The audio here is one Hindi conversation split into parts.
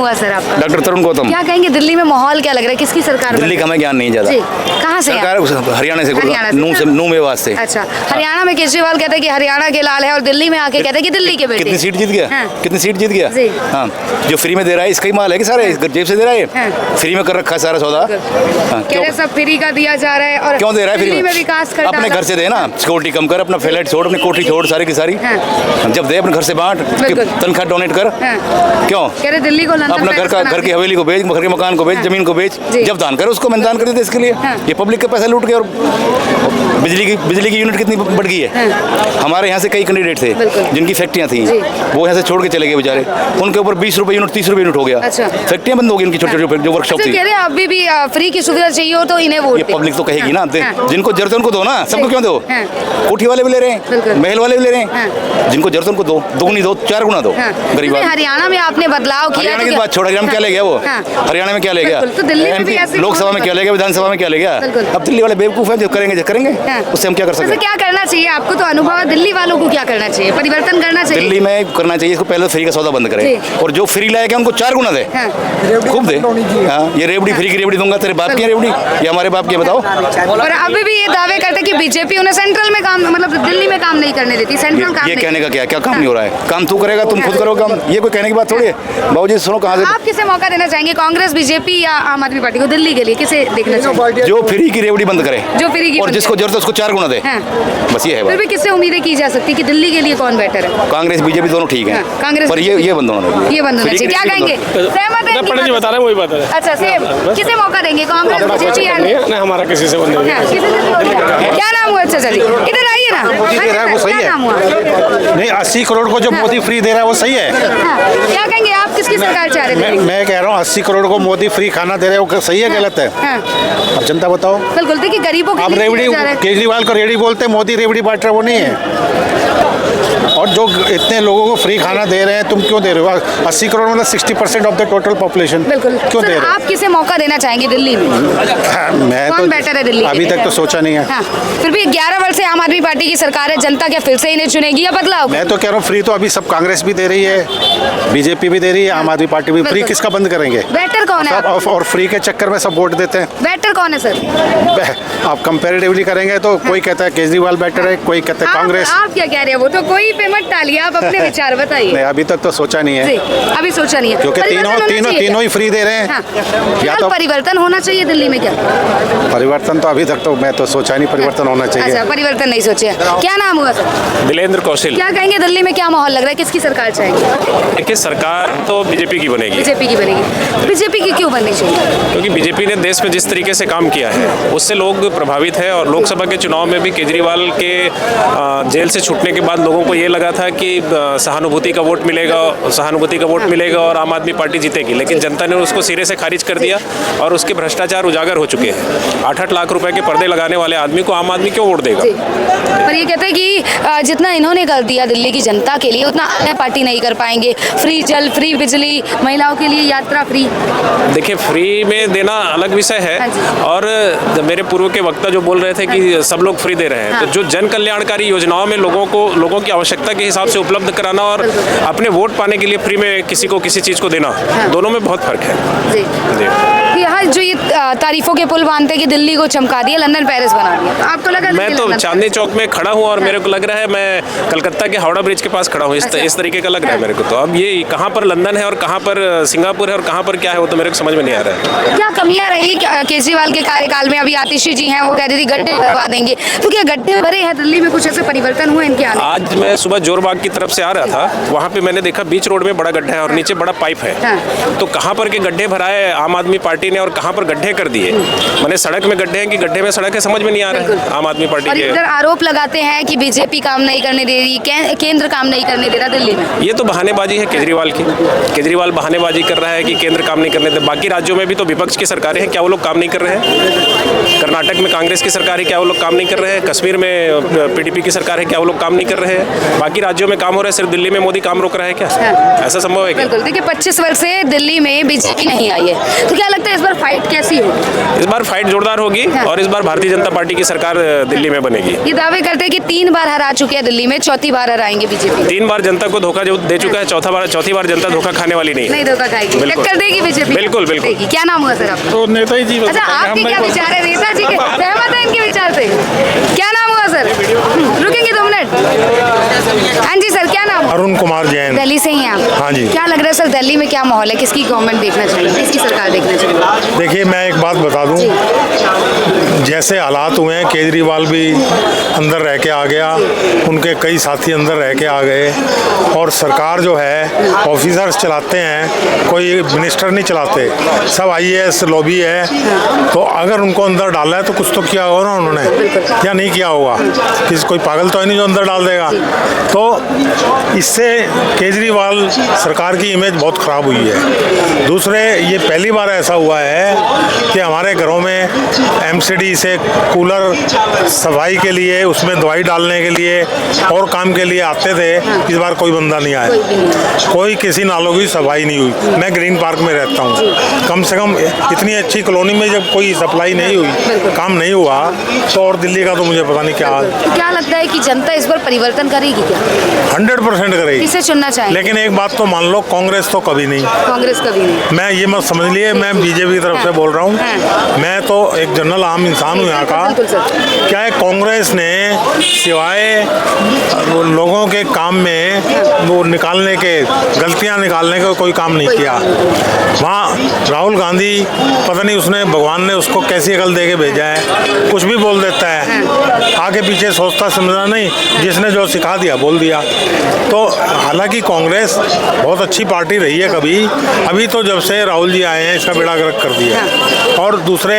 हुआ सर आपका? डॉक्टर तरुण गौतम। क्या कहेंगे, दिल्ली में माहौल क्या लग रहा है, किसकी सरकार? दिल्ली का हमें ज्ञान नहीं ज्यादा। कहाँ से? हरियाणा से, नू में वास्ते। अच्छा, हरियाणा में केजरीवाल कहते हैं कि हरियाणा के लाल है, और दिल्ली में आके कहते हैं कि दिल्ली के बेटे। कितनी सीट जीत गया? कितनी सीट जीत गया? हाँ, जो फ्री में दे रहा है इसका ही माल है कि सारे जेब से दे रहा है, फ्री में कर रखा है सारा सौदा। कह रहे सब फ्री का दिया जा रहा है, और क्यों दे रहा है फ्री में? विकास कर अपने घर से दे ना, सिक्योरिटी कम कर, अपना फ्लैट छोड़, अपनी कोठी छोड़, सारी की सारी जब दे अपने घर से बांट, तनख्वाह डोनेट कर। क्यों कह रहे दिल्ली को अपना घर की हवेली को बेच, घर के मकान को बेच, जमीन को बेच, जब दान करे उसको मैंने दान कर देते इसके लिए। ये पब्लिक के पैसे लूट के, और बिजली की यूनिट कितनी बढ़ गई है। हमारे यहाँ से कई कैंडिडेट थे जिनकी फैक्ट्रियाँ थी, वो यहाँ से छोड़ के चले गए बेचारे, उनके ऊपर 20 रुपए यूनिट, 30 रुपए यूनिट हो गया। फैक्ट्रियाँ बंद हो गई उनकी, छोटी छोटी जो वर्कशॉप थी। कह रहे अभी भी फ्री की सुविधा चाहिए हो तो इन्हें वोट। ये पब्लिक तो कहेगी ना, जिनको जरूरत है उनको दो ना, सबको क्यों दो? कोठी वाले भी ले रहे हैं, महल वाले भी ले रहे हैं, जिनको जरूरत है उनको दो, दुगनी दो, 4 गुना दो। गरीब हरियाणा में आपने बदलाव किया, हरियाणा की बात छोड़, हरियाणा में क्या ले गया वो? हरियाणा में क्या ले गया? लोकसभा में क्या ले गया, विधानसभा में क्या ले गया? अब दिल्ली वाले बेवकूफ है, जो करेंगे उससे हम क्या कर सकते हैं? क्या करना चाहिए आपको तो अनुभव है, दिल्ली वालों को क्या करना चाहिए, परिवर्तन करना चाहिए? दिल्ली में करना चाहिए इसको, पहले फ्री का सौदा बंद करें, और जो फ्री लाएगा उनको 4 गुना दे, खूब दे। ये रेवड़ी, फ्री की रेवड़ी दूंगा, तेरे बाप की रेवड़ी या हमारे बाप की, बताओ। और अभी भी ये दावे करते कि बीजेपी उन्हें सेंट्रल में काम, मतलब दिल्ली में काम नहीं करने देती, सेंट्रल काम। ये कहने का क्या काम नहीं हो रहा है? काम तू करेगा, तुम खुद करो काम, ये कोई कहने की बात थोड़ी है। बाबूजी सुनो, कहाँ से आप किसे मौका देना चाहेंगे, कांग्रेस, बीजेपी या आम आदमी पार्टी को दिल्ली के लिए? किसे देखना चाहिए? जो फ्री की रेवड़ी बंद करे, जो फ्री की, और जिसको जरूरत है उसको 4 गुना दे, बस ये है। फिर भी किससे उम्मीदें की जा सकती है कि दिल्ली के लिए कौन बेटर है? कांग्रेस बीजेपी दोनों ठीक है, कांग्रेस पर ये बंद होना चाहिए, ये बंद होना चाहिए। क्या कहेंगे, सहमत है? पंडित जी बता रहे हैं, वही बात है। अच्छा, सेम किसे मौका देंगे, कांग्रेस, बीजेपी या नहीं? हमारा किसी से बंद नहीं। क्या नाम हुआ? अच्छा चलिए इधर आइए ना। वो सही है, नहीं 80 करोड़ को जो मोदी फ्री दे रहा है वो सही है। क्या कहेंगे आप, किसकी सरकार चाह रहे थे? मैं कह रहा हूँ 80 करोड़ को मोदी फ्री खाना दे रहे हो, सही है गलत है? अब जनता बताओ। बिल्कुल, देखिए गरीबों आप रेवड़ी, केजरीवाल को रेवड़ी बोलते, मोदी रेवड़ी बांट रहा, वो नहीं है। और जो इतने लोगों को फ्री खाना दे रहे हैं, तुम क्यों दे रहे हो? 80 करोड़ मतलब 60% ऑफ द टोटल पॉपुलेशन, क्यों दे रहे हो? आप किसे मौका देना चाहेंगे दिल्ली में? मैं कौन बेटर है दिल्ली? अभी तक तो सोचा नहीं है। फिर भी 11 वर्ष से आम आदमी पार्टी की सरकार है, जनता क्या फिर से इन्हें चुनेगी या बदलाव? मैं तो कह रहा हूँ फ्री तो अभी सब, कांग्रेस भी दे रही है, बीजेपी भी दे रही है, आम आदमी पार्टी भी। फ्री किसका बंद करेंगे? बेटर कौन है? और फ्री के चक्कर में सब वोट देते हैं। बेटर कौन है सर? आप कंपैरेटिवली करेंगे तो कोई कहता है केजरीवाल बेटर है, कोई कहता है कांग्रेस। आप क्या कह रहे हैं? वो तो कोई पे मत डालिए, आप अपने विचार बताइए। नहीं, अभी तक तो सोचा नहीं है, अभी सोचा नहीं है, क्योंकि तीनों ही फ्री दे रहे हैं। या तो परिवर्तन होना चाहिए दिल्ली में, क्या परिवर्तन तो अभी तक तो मैं तो सोचा नहीं परिवर्तन होना चाहिए। अच्छा, परिवर्तन नहीं सोचे। क्या नाम हुआ सर? दिलेंद्र कौशिल। क्या कहेंगे, दिल्ली में क्या माहौल लग रहा है, किसकी सरकार चाहेंगे? देखिए, सरकार तो बीजेपी की बनेगी। बीजेपी की बनेगी। बीजेपी की क्यों बननी चाहिए? क्योंकि बीजेपी ने देश में जिस तरीके से काम किया है उससे लोग प्रभावित है, और लोकसभा के चुनाव में भी केजरीवाल के जेल से छूटने के बाद लोगों को ये लगा था कि सहानुभूति का वोट मिलेगा और आम आदमी पार्टी जीतेगी, लेकिन जनता ने उसको सिरे से खारिज कर दिया, और उसके भ्रष्टाचार उजागर हो चुके हैं। 8-8 लाख रुपए के पर्दे लगाने वाले आदमी को आम आदमी क्यों वोट देगा? पर ये कहते हैं कि जितना इन्होंने कर दिया दिल्ली की जनता के लिए, उतना अन्य पार्टी नहीं कर पाएंगे। फ्री जल, फ्री बिजली, महिलाओं के लिए यात्रा फ्री। देखिए, फ्री में देना अलग विषय है, और मेरे पूर्व के वक्ता जो बोल रहे थे कि सब लोग फ्री दे रहे हैं, तो जो जन कल्याणकारी योजनाओं में लोगों की आवश्यकता के हिसाब से उपलब्ध कराना और अपने वोट पाने के लिए फ्री में किसी को किसी चीज़ को देना, दोनों में बहुत फर्क है। जी। यहाँ जो ये तारीफों के पुल बांधते कि दिल्ली को चमका दिया, लंदन पेरिस बना दिया, तो आपको लगा? मैं तो चांदनी चौक में खड़ा हूँ और मेरे को लग रहा है मैं कलकत्ता के हावड़ा ब्रिज के पास खड़ा हूँ, इस तरीके का लग रहा है मेरे को। तो अब ये कहाँ पर लंदन है और कहाँ पर सिंगापुर है और कहाँ पर क्या है, वो तो मेरे को समझ में नहीं आ रहा है। क्या कमियां रही केजरीवाल के कार्यकाल में? अभी आतिशी जी हैं, वो कह रही थी गड्ढे भरवा देंगे, तो क्या गड्ढे भरे हैं दिल्ली में? कुछ ऐसे परिवर्तन हुए इनके आने? आज मैं सुबह जोरबाग की तरफ से आ रहा था, वहाँ पे मैंने देखा बीच रोड में बड़ा गड्ढा है और नीचे बड़ा पाइप है। तो कहाँ पर के गड्ढे भराए आम आदमी पार्टी ने और कहाँ पर गड्ढे कर दिए? मैंने सड़क में गड्ढे हैं कि गड्ढे में सड़क है, समझ में नहीं आ रहा है आम आदमी पार्टी के। इधर आरोप लगाते हैं कि बीजेपी काम नहीं करने दे रही, केंद्र काम नहीं करने दे रहा दिल्ली में। ये तो बहानेबाजी है केजरीवाल की। केजरीवाल बहानेबाजी कर रहा है कि केंद्र काम नहीं करने दे। बाकी राज्यों में भी तो विपक्ष की सरकारें हैं, क्या वो लोग काम नहीं कर रहे हैं? कर्नाटक में कांग्रेस की सरकार है, क्या वो लोग काम नहीं कर रहे हैं? कश्मीर में पीडीपी की सरकार है, क्या वो लोग काम नहीं कर रहे हैं? बाकी राज्यों में काम हो रहा है, सिर्फ दिल्ली में मोदी काम रोक रहा है क्या? ऐसा संभव है क्या? बिल्कुल। देखिए, 25 वर्ष से दिल्ली में बीजेपी नहीं आई है, तो क्या लगता है हैं इस बार फाइट कैसी होगी? इस बार फाइट जोरदार होगी और इस बार भारतीय जनता पार्टी की सरकार दिल्ली में बनेगी। ये दावे करते हैं कि 3 बार हरा चुके हैं दिल्ली में, चौथी बार हराएंगे बीजेपी। 3 बार जनता को धोखा जो दे चुका है, चौथी बार जनता धोखा खाने वाली नहीं है। नहीं धोखा खाएगी, बिल्कुल। टक्कर देगी बीजेपी। बिल्कुल, बिल्कुल। देगी। क्या नाम हुआ सर आपका? तो नेताजी जी अच्छा, आपके क्या विचार है नेताजी के? सहमत है इनके विचार से? क्या नाम हुआ सर? रुकेंगे 2 मिनट। हाँ जी सर, क्या नाम? अरुण कुमार जैन। दिल्ली से ही आप? हाँ जी। क्या लग रहा है सर, दिल्ली में क्या माहौल है? किसकी गवर्नमेंट देखना चाहिए, किसकी सरकार देखना चाहिए? देखिए, मैं एक बात बता दूं, जैसे हालात हुए हैं, केजरीवाल भी अंदर रह के आ गया, उनके कई साथी अंदर रह के आ गए, और सरकार जो है ऑफिसर्स चलाते हैं, कोई मिनिस्टर नहीं चलाते, सब IAS लॉबी है। तो अगर उनको अंदर डाला है तो कुछ तो किया होगा ना उन्होंने, या नहीं किया होगा? किसी कोई पागल तो है नहीं जो अंदर डाल देगा। तो इससे केजरीवाल सरकार की इमेज बहुत ख़राब हुई है। दूसरे, ये पहली बार ऐसा हुआ है कि हमारे घरों में MCD से कूलर सफाई के लिए, उसमें दवाई डालने के लिए और काम के लिए आते थे, इस बार कोई बंदा नहीं आया, कोई किसी नालों की सफाई नहीं हुई। मैं ग्रीन पार्क में रहता हूँ, कम से कम इतनी अच्छी कॉलोनी में जब कोई सप्लाई नहीं हुई, काम नहीं हुआ, तो और दिल्ली का तो मुझे पता नहीं क्या हाल। क्या लगता है कि जनता इस बार परिवर्तन करेगी क्या? 100% करेगी। किसे चुनना चाहेंगे? लेकिन एक बात तो मान लो, कांग्रेस तो कभी नहीं। कांग्रेस कभी नहीं। मैं ये मत समझ लिए मैं बीजेपी की तरफ से बोल रहा हूँ, मैं तो एक जनरल आम इंसान हूँ यहाँ का। बिल्कुल सर। क्या है, कांग्रेस ने सिवाय लोगों के काम में वो निकालने के, गलतियाँ निकालने का कोई काम नहीं किया। वहाँ राहुल गांधी, पता नहीं उसने, भगवान ने उसको कैसी अकल दे के भेजा है, कुछ भी बोल देता है, आगे पीछे सोचता समझना नहीं, जिसने जो सिखा दिया बोल दिया। तो हालांकि कांग्रेस बहुत अच्छी पार्टी रही है कभी, अभी तो जब से राहुल जी आए हैं इसका बेड़ा गर्क कर दिया है। और दूसरे,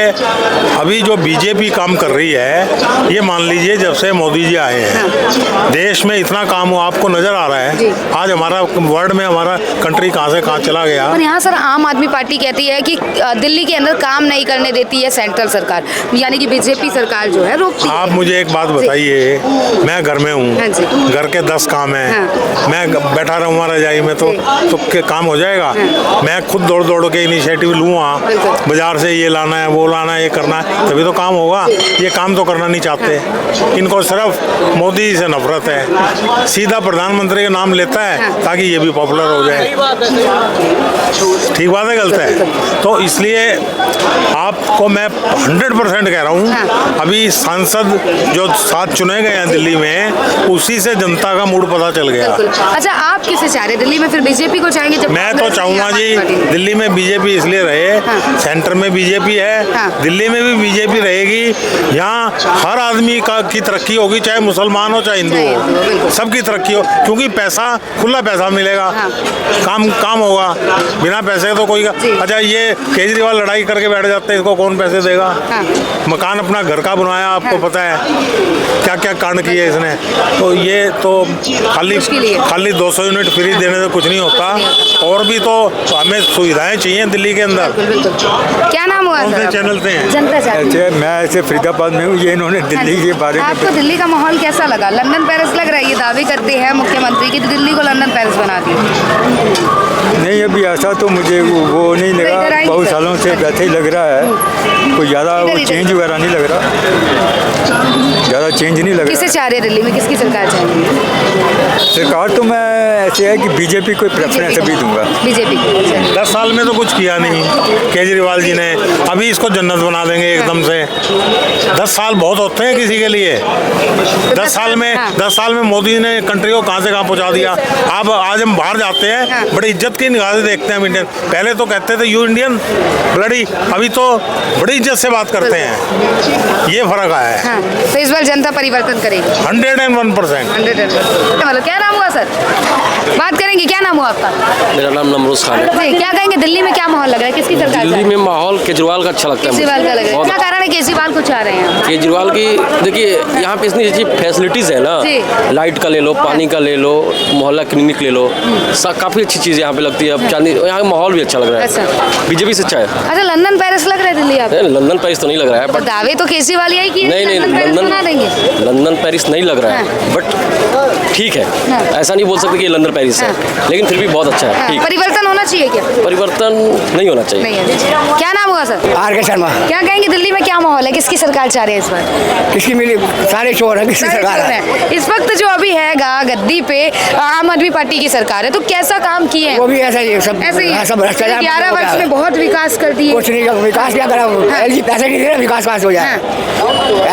अभी जो बीजेपी काम कर रही है, ये मान लीजिए जब से मोदी जी आए हैं, देश में इतना काम हुआ, आपको नजर आ रहा है। आज हमारा वर्ल्ड में हमारा कंट्री कहाँ से कहाँ चला गया। पर यहाँ सर आम आदमी पार्टी कहती है कि दिल्ली के अंदर काम नहीं करने देती है सेंट्रल सरकार, यानी कि बीजेपी सरकार जो है रोकती है। आप मुझे एक बात बताइए, मैं घर में हाँ जी। हूँ, घर के 10 काम हैं, मैं बैठा रहूँगा रजाई में तो काम हो जाएगा? मैं खुद दौड़ दौड़ के इनिशिएटिव लूँगा, बाजार से ये लाना है, वो लाना है, ये करना है, तभी तो काम होगा। ये काम तो करना नहीं चाहते, इनको सिर्फ मोदी से नफरत है, सीधा प्रधानमंत्री का नाम लेता है ताकि ये भी पॉपुलर हो जाए। ठीक बात है, गलत है? तो इसलिए आपको मैं 100% कह रहा हूँ, अभी सांसद जो 7 चुने गए हैं दिल्ली में, उसी से जनता का मूड पता चल गया। अच्छा, आप किसे चाह रहे हैं दिल्ली में? फिर बीजेपी को चाहेंगे? जब मैं तो चाहूँगा जी, दिल्ली में बीजेपी इसलिए रहे, सेंटर में बीजेपी है, दिल्ली में भी बीजेपी रहेगी। यहाँ हर आदमी की तरक्की होगी, चाहे मुसलमान हो चाहे हिंदू हो, सबकी तरक्की हो, क्योंकि पैसा, खुला पैसा मिलेगा, काम होगा। बिना पैसे तो कोई। अच्छा, ये केजरीवाल लड़ाई करके बैठ जाते हैं, इसको कौन पैसे देगा? मकान अपना घर का बनवाया, आपको पता है क्या क्या कांड किए इसने। तो ये तो खाली 200 यूनिट फ्री देने से कुछ नहीं होता, और भी तो हमें सुविधाएं चाहिए दिल्ली के अंदर। क्या नाम हुआ सर? चैनल से हैं। जनता चाहती। मैं ऐसे फरीदाबाद में हूँ, ये इन्होंने दिल्ली के बारे में। आपको दिल्ली का माहौल कैसा लगा? लंदन पेरिस लग रहा है, ये दावे करते हैं मुख्यमंत्री की दिल्ली को लंदन पेरिस बना दिया। नहीं, अभी ऐसा तो मुझे वो नहीं लगा, बहुत सालों से वैसे ही लग रहा है, कोई ज़्यादा वो चेंज वगैरह नहीं लग रहा, ज़्यादा चेंज नहीं लग रहा। किसे चाह रहे हैं दिल्ली में, किसकी सरकार चाहिए? सरकार तो मैं ऐसे है कि बीजेपी को प्रेफरेंस अभी दूंगा। बीजेपी 10 साल में तो कुछ किया नहीं केजरीवाल जी ने, अभी इसको जन्नत बना देंगे एकदम से। 10 साल बहुत होते हैं किसी के लिए। 10 साल में मोदी ने कंट्री को कहाँ से कहाँ पहुँचा दिया। अब आज हम बाहर जाते हैं, बड़ी इज्जत की निगाह से देखते हैं हम इंडियन। पहले तो कहते थे यू इंडियन ब्लडी, अभी तो बड़ी इज्जत से बात करते हैं। ये फर्क आया है। तो इस बार जनता परिवर्तन करेगी 101%। 100%। क्या नाम हुआ सर? बात करेंगे, क्या नाम हुआ आपका? मेरा नाम नमरोज खान है। क्या कहेंगे, दिल्ली में क्या माहौल लग रहा है, किसकी सरकार? दिल्ली में माहौल केजरीवाल का अच्छा लगता है। केजरीवाल का लग रहा है। क्या कारण है केजरीवाल को चाह रहे हैं? केजरीवाल की देखिए, यहाँ पे इतनी अच्छी फैसिलिटीज है ना, लाइट का ले लो, पानी का ले लो, मोहल्ला क्लिनिक ले लो, काफी अच्छी चीज यहाँ पे लगती है। अब चांदी, यहाँ का माहौल भी अच्छा लग रहा है। बीजेपी से अच्छा है। अच्छा, लंदन पेरिस लग रहा है दिल्ली? आप लंदन पेरिस तो नहीं लग रहा है, बट दावे तो केजरीवाल यही किए। नहीं, लंदन पेरिस नहीं लग रहा है, बट ठीक है, ऐसा नहीं बोल सकते कि लंदन पेरिस है, लेकिन फिर भी बहुत अच्छा है। ठीक, परिवर्तन होना चाहिए क्या? परिवर्तन नहीं होना चाहिए। नहीं है। क्या नाम होगा सर? आर के शर्मा। क्या कहेंगे दिल्ली में क्या माहौल है, किसकी सरकार चाह रहे हैं इस बार? किसकी मिली? सारे चोर है, किसकी सरकार है? इस वक्त जो अभी है गद्दी पे आम आदमी पार्टी की सरकार है, तो कैसा काम किए हैं? वो भी ऐसा ही है, सब ऐसे ही सब भ्रष्टाचार। 11 वर्ष में बहुत विकास कर दिए। कुछ नहीं, विकास क्या करा? एलजी पैसे नहीं दे रहे, विकास पास हो जाए।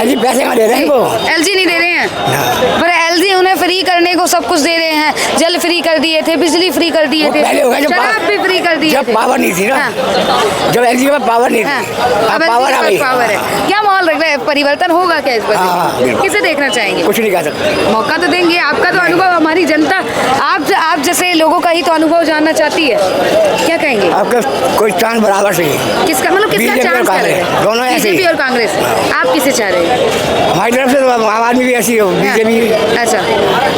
एलजी पैसे कहाँ दे रहे हैं इनको? एलजी नहीं दे रहे हैं, पर एलजी उन्हें फ्री करने को सब कुछ दे रहे हैं। जल फ्री कर दिए थे, बिजली फ्री कर दिए थे, पहले हो गया शराब भी फ्री कर दिए जब थे। पावर नहीं थी ना, जब एलजी में पावर नहीं थी, अब पावर आ गई। पावर है। क्या माहौल लग रहा है, परिवर्तन होगा क्या इस बार? किसे देखना चाहेंगे? कुछ नहीं कह सकते। मौका तो देंगे, आपका तो अनुभव, हमारी जनता आप जैसे लोगों का ही तो अनुभव जानना चाहती है। क्या कहेंगे? आपका कोई चांस बराबर से किसका मतलब किसका बीजेपी और चांस कर रहे कांग्रेस, हैं? दोनों ऐसे ही। बीजेपी और कांग्रेस, आप किसे चाह रहे हैं? हमारी तरफ से तो आम आदमी भी ऐसी हो, बीजेपी। अच्छा,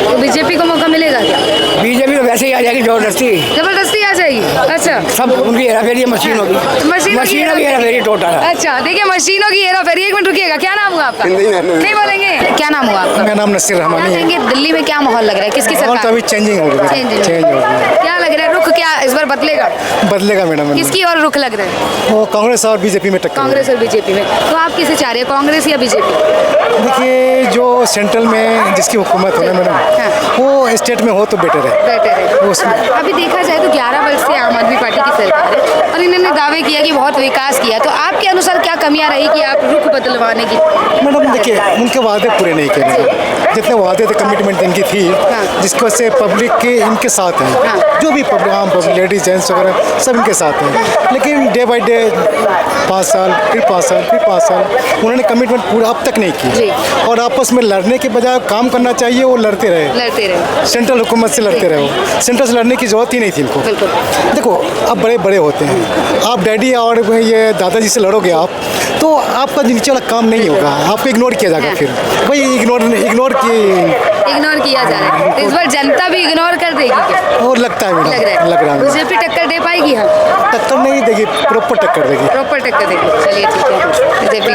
तो बीजेपी को मौका मिलेगा क्या? बीजेपी तो वैसे ही आ जाएगी जबरदस्ती। जबरदस्ती आ जाएगी? अच्छा, सब उनकी हेराफेरी मशीनों की, मशीनों की हेराफेरी टोटल। अच्छा, देखिए मशीनों की हेराफेरी। एक मिनट रुकिएगा, क्या नाम हुआ आपका? नहीं बोलेंगे? क्या नाम हुआ आपका? मेरा नाम नसीर क्या रहमानी है। कहेंगे दिल्ली में क्या माहौल लग रहा है, किसकी माहौल तो सरकार? अभी चेंजिंग हो गया, चेंज हो गया, क्या लग रहा है, रुख क्या इस बार बदलेगा? बदलेगा मैडम। किसकी और रुख लग रहा है? वो कांग्रेस और बीजेपी में टक्कर कांग्रेस और बीजेपी में। तो आप किसे चाह रहे हैं, कांग्रेस या बीजेपी? देखिए, जो सेंट्रल में जिसकी हुकूमत हो ना मैडम, वो स्टेट में हो तो बेटर है। बेटर है। उसमें अभी देखा जाए तो 11 वर्ष से आम आदमी पार्टी की सरकार है और इन्होंने दावे किया कि बहुत विकास किया, तो आपके अनुसार क्या कमियां रही कि आप रुख बदलवाने की? मैडम देखिए, उनके वादे पूरे नहीं किए, जितने वादे थे, कमिटमेंट इनकी थी, जिसकी वजह से पब्लिक के इनके साथ हैं, जो भी पब्लिक, आम पब्लिक, लेडीज जेंट्स वगैरह सब इनके साथ हैं। लेकिन डे बाई डे 5 साल, फिर 5 साल, फिर 5 साल, उन्होंने कमिटमेंट पूरा अब तक नहीं की। और आपस में लड़ने के बजाय काम करना चाहिए, वो लड़ते रहे, सेंट्रल हुकूमत से लड़ते रहे। वो सेंट्रल से लड़ने की जरूरत ही नहीं थी इनको। देखो, अब बड़े बड़े होते हैं, आप डैडी और ये दादाजी से लड़ोगे आप, तो आपका नीचे वाला काम नहीं होगा, आपको इग्नोर किया जाएगा। फिर भाई इग्नोर किया जा रहा है, तो इस बार जनता भी इग्नोर कर देगी क्या? और लगता है मैडम, लग रहा है बीजेपी टक्कर दे पाएगी? हाँ, टक्कर नहीं देगी, प्रॉपर टक्कर देगी। प्रॉपर टक्कर देगी। चलिए ठीक है, बीजेपी